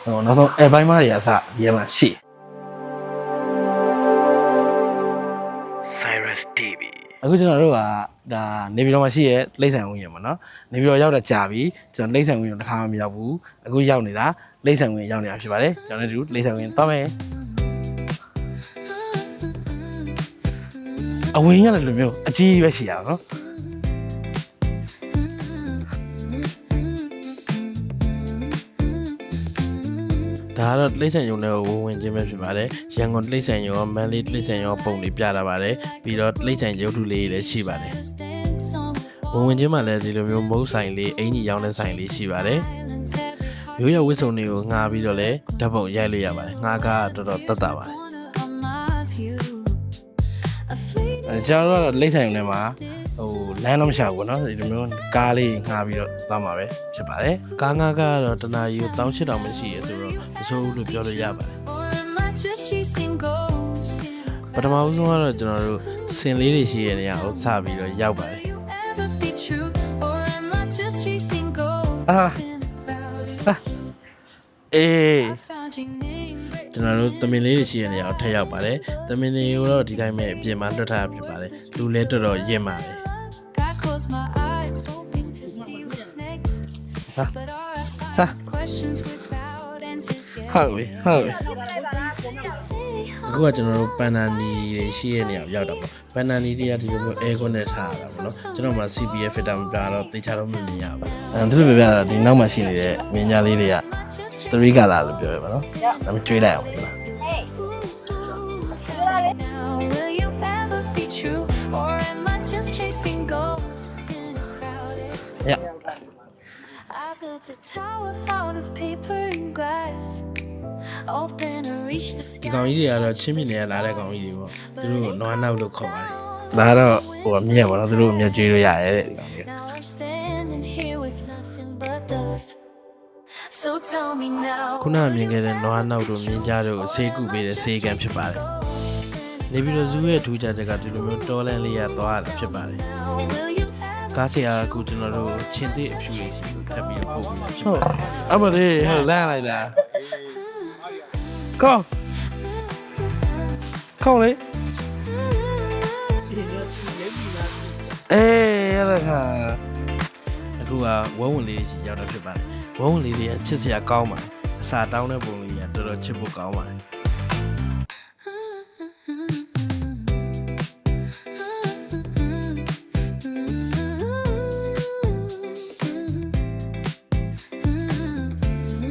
နောက်ဆုံးအဲပိုင်းမတွေအစဒီမှာရှိ Cyrus TV အခုကျွန်တော်တို့ကဒါနေပြည်တော်မှာရှိရဲ့လိမ့်ဆန်ဝင်ရမှာနော်နေပြည်တော်ရောက်တာကြာပြီကျွန်တော်လိမ့်ဆန်ဝင်တခါမှမရောက်ဘူးအခုရောက်နေတာလိမ့်ဆန်ဝင်ရောက်နေတာဖြစ်ပါတယ်ကျွန်တော်တို့လိမ့်ဆန်ဝင်သွားမယ်အဝင်ရတယ်လို့မျိုးအကြီးပဲရှိရအောင်နော်ဒါကတော့လိမ့်ဆန်ရုံနဲ့ဝင်ခြင်းပဲဖြစ်ပါတယ်ရန်ကုန်လိမ့်ဆန်ရုံရောမန္တလေးလိမ့်ဆန်ရုံပုံတွေပြတာပါတယ်ပြီးတော့လိမ့်ဆန်ရုပ်ထုလေးတွေလည်းရှိပါတယ်ဝင်ခြင်းမှာလည်းဒီလိုမျိုးမုတ်ဆိုင်လေးအင်ကြီးရောင်းတဲ့ဆိုင်လေးရှိပါတယ်ရိုးရဝစ်စုံတွေကိုငှားပြီးတော့လည်းဓာတ်ပုံရိုက်လို့ရပါတယ်ငှားကားတော်တော်တက်တာပါတယ်ကျွန်တော်တို့ကတော့လိမ့်ဆန်ရုံထဲမှာလမ်းတော့မရှာဘူးเนาะဒီလိုမျိုးကားလေးငှားပြီးတော့သွားမှာပဲဖြစ်ပါတယ်ကားငှားကတော့တနာရီ18000တောင်မရှိရဆိုတော့မဆိုးဘူးလို့ပြောလို့ရပါတယ်ပထမဦးဆုံးကတော့ကျွန်တော်တို့စင်လေးတွေရှိရတဲ့နေရာကိုစပြီးတော့ရောက်ပါတယ်အေးကျွန်တော်တို့သမင်လေးတွေရှိရတဲ့နေရာကိုထပ်ရောက်ပါတယ်သမင်တွေကိုတော့ဒီတိုင်းပဲအပြင်မှာလွှတ်ထားဖြစ်ပါတယ်လူလဲတော်တော်ရင့်ပါတယ်ဟုတ်ပြီအခုကကျွန်တော်တို့ပန်နာနီတွေရှိရနေအောင်ရောက်တော့ပေါ့ပန်နာနီတွေကဒီလိုမျိုး air con နဲ့ထားရတာပေါ့နော်ကျွန်တော်မှ CPF filter မပြတော့တေချာတော့မမြင်ရဘူးသူတို့ပြပြတာဒီနောက်မှာရှိနေတဲ့မြင်ညာလေးတွေက3 color လို့ပြောရပါတော့ဒါမှကျွေးလိုက်အောင်ဟုတ်လားဒီကောင်ကြီးတွေကတော့ချင်းမြင့်နေရလာတဲ့ကောင်ကြီးတွေပေါ့သူတို့နွားနောက်လို့ခေါ်ပါတယ်ဒါကတော့ဟိုမြက်ပေါ့နော်သူတို့မြက်ကျွေးလို့ရတယ်တဲ့ဒီကောင်ကြီးခုနမြင်ခဲ့တဲ့နွားနောက်တို့မြင်းကြားတို့ဆေးကုပေးတဲ့ဆေးကန်ဖြစ်ပါတယ်နေပြီးတော့ဇူးရဲ့ထူးခြားချက်ကဒီလိုမျိုးတောလန်းလေးရသွားရတာဖြစ်ပါတယ်ကားဆရာကကျွန်တော်တို့ချင်းသေးအဖြူလေးစီကိုထပ်ပြီးပို့ပြီးဖြစ်ပါတယ်အမလေးဟဲ့လမ်းလိုက်တာခေါင်းလေအေးရတာခါအခုကဝုန်းဝင်လေးရှိရောက်တော့ဖြစ်ပါတယ်ဝုန်းဝင်လေးတွေကချစ်စရာကောင်းပါတယ်အစာတောင်းတဲ့ပုံလေးကတော်တော်ချစ်ဖို့ကောင်းပါတယ်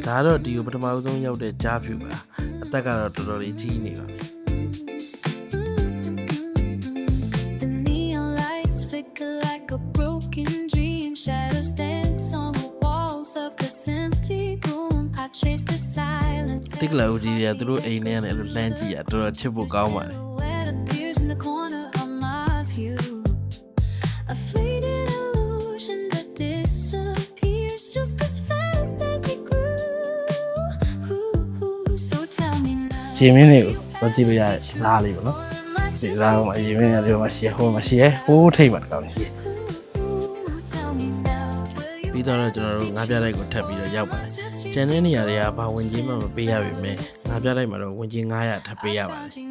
ဒါတော့ဒီကိုပထမဆုံးရောက်တဲ့ကြားဖြူပါအသက်ကတော့တော်တော်လေးကြီးနေပါပြီတိကလာဦးကြီးတွေကသူတို့အိမ်ထဲကနေအဲ့လိုလမ်းကြည့်ရတော်တော်ချစ်ဖို့ကောင်းပါတယ်ရေမင်းတွေကိုတော့ကြည့်လို့ရတဲ့လားလေးပေါ့နော်ဒီလားကရေမင်းတွေမှာရှိဟိုမှာရှိရဲဟိုးထိတ်မှာတောင်းရှိပြီးတော့ကျွန်တော်တို့ငါးပြတိုက်ကိုထပ်ပြီးတော့ရောက်ပါတယ်ကျန်တဲ့နေရာတွေကဘာဝင်ကြီးမှမပေးရပါဘူးငါးပြတိုက်မှာတော့ဝင်ကြီး900ထပ်ပေးရပါတယ်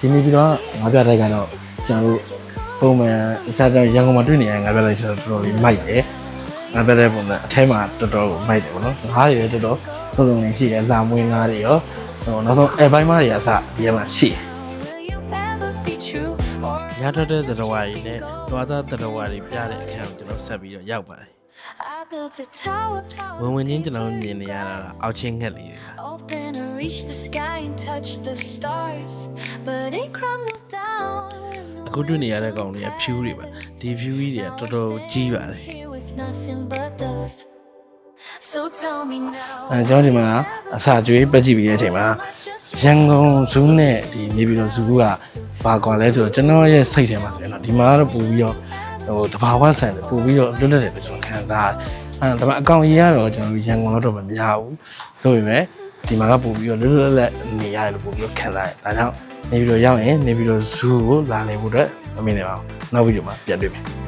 ဒီနေ့ပြီးတော့ငါးပြတိုက်ကတော့ကျွန်တော်တို့ပုံမှန်အခြားရန်ကုန်မှာတွေ့နေရငါးပြတိုက်ဆိုတော့တော်တော်လေးမိုက်တယ်ငါးပြတိုက်ပုံစံအထဲမှာတော်တော်မိုက်တယ်ပေါ့နော်ငါးတွေလည်းတော်တော်စုံစုံနေရှိတယ်လာမွေးငါးတွေရောနောက်ဆုံးအဲပိုင်းမတွေအစဒီမှာရှိရထတဲ့သတ္တဝါတွေနဲ့တွားသားသတ္တဝါတွေပြတဲ့အခန်းကိုကျွန်တော်ဆက်ပြီးတော့ရောက်ပါတယ်ဝင်ချင်းကျွန်တော်မြင်နေရတာအောက်ချင်းငှက်လေးတွေအခုတွေ့နေရတဲ့ကောင်တွေကဖြူတွေပါဒီဖြူကြီးတွေကတော်တော်ကြီးပါတယ်ကျွန်တော်ဒီမှာအစာကျွေးပတ်ကြည့်ပြီးတဲ့အချိန်မှာရန်ကုန်ဇူးနဲ့ဒီနေပြည်တော်ဇူးကဘာကွာလဲဆိုတော့ကျွန်တော်ရဲ့စိတ်ထဲမှာဆိုရင်တော့ဒီမှာတော့ပို့ပြီးတော့တဘာဝဆန်တယ်ပို့ပြီးတော့လွတ်လပ်တယ်လို့ကျွန်တော်ခံစားရတယ် ဒါပေမဲ့အကောင်ကြီးကတော့ကျွန်တော်ရန်ကုန်တော့မများဘူးတို့ပေမဲ့ဒီမှာကပို့ပြီးတော့လွတ်လွတ်လပ်နေရတယ်လို့ပို့ပြီးတော့ခံစားရတယ်ဒါကြောင့်နေပြီးတော့ရောက်ရင်နေပြီးတော့ zoo ကိုလာနေဖို့အတွက်မမေ့နေပါဘူးနောက်ဗီဒီယိုမှာပြန်တွေ့မယ်